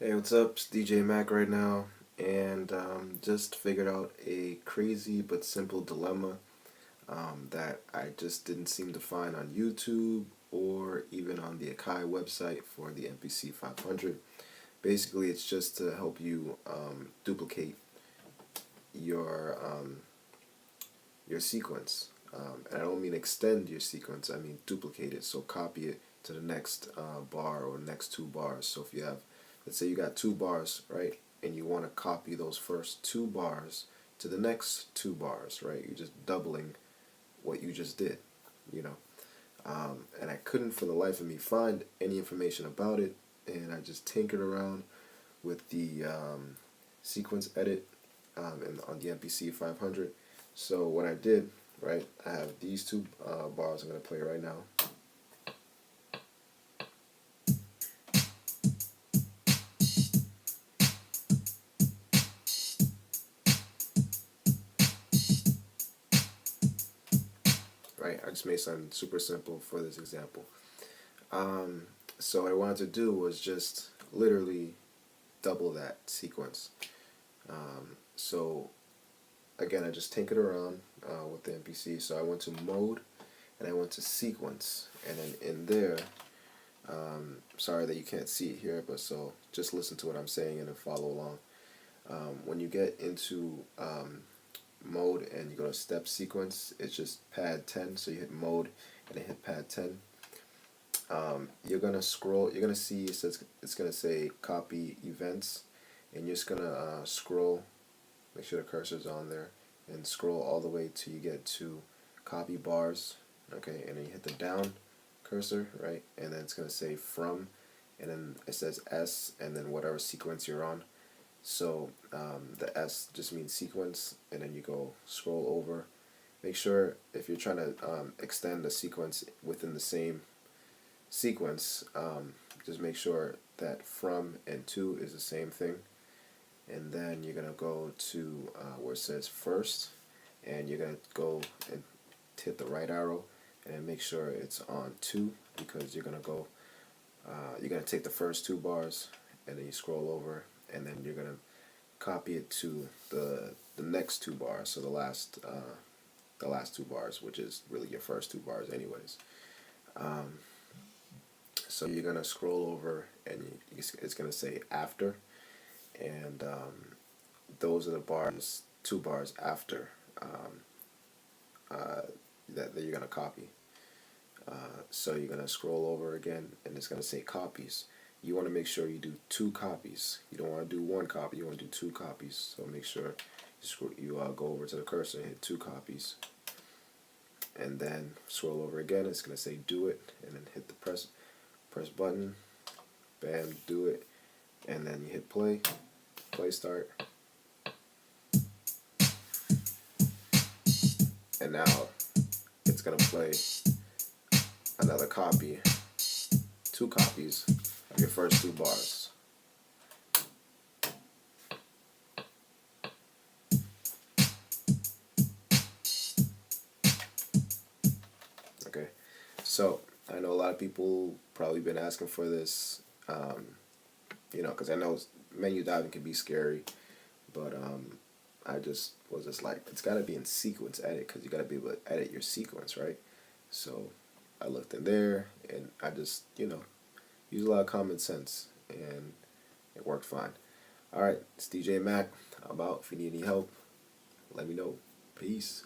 Hey, what's up? It's DJ Mac right now, and just figured out a crazy but simple dilemma that I just didn't seem to find on YouTube or even on the Akai website for the MPC 500. Basically, it's just to help you duplicate your your sequence, and I don't mean extend your sequence. I mean duplicate it. So copy it to the next bar or next two bars. So if you have, let's say you got two bars, right, and you want to copy those first two bars to the next two bars, right? You're just doubling what you just did, you know. And I couldn't for the life of me find any information about it, and I just tinkered around with the sequence edit on the MPC 500. So what I did, right, I have these two bars I'm going to play right now. Right, I just made something super simple for this example. So what I wanted to do was just literally double that sequence. So again, I just tinkered around with the MPC. So I went to mode and I went to sequence, and then in there, sorry that you can't see it here, but so just listen to what I'm saying and then follow along. When you get into mode and you go to step sequence, it's just pad 10. So you hit mode and then hit pad 10. You're gonna scroll. You're gonna see it says, it's gonna say copy events, and you're just gonna scroll. Make sure the cursor's on there, and scroll all the way till you get to copy bars. Okay, and then you hit the down cursor, right, and then it's gonna say from, and then it says S, and then whatever sequence you're on. So the S just means sequence, and then you go scroll over. Make sure if you're trying to extend the sequence within the same sequence, just make sure that from and to is the same thing. And then you're going to go to where it says first, and you're going to go and hit the right arrow and then make sure it's on 2, because you're going to go, you're going to take the first two bars and then you scroll over, and then you're going to copy it to the next two bars, so the last two bars, which is really your first two bars anyways. So you're going to scroll over, and it's going to say after, and those are the bars, two bars after that you're going to copy. So you're going to scroll over again, and it's going to say copies. You want to make sure you do 2 copies. You don't want to do 1 copy, you want to do 2 copies. So make sure you go over to the cursor and hit 2 copies. And then scroll over again, it's going to say do it, and then hit the press button, bam, do it, and then you hit play start. And now it's going to play another copy, 2 copies of your first 2 bars. Okay, so I know a lot of people probably been asking for this, because I know menu diving can be scary, but I just was just like, it's got to be in sequence edit, because you got to be able to edit your sequence, right? So I looked in there, and I just, use a lot of common sense, and it worked fine. Alright, it's DJ Mac. I'm out. If you need any help, let me know. Peace.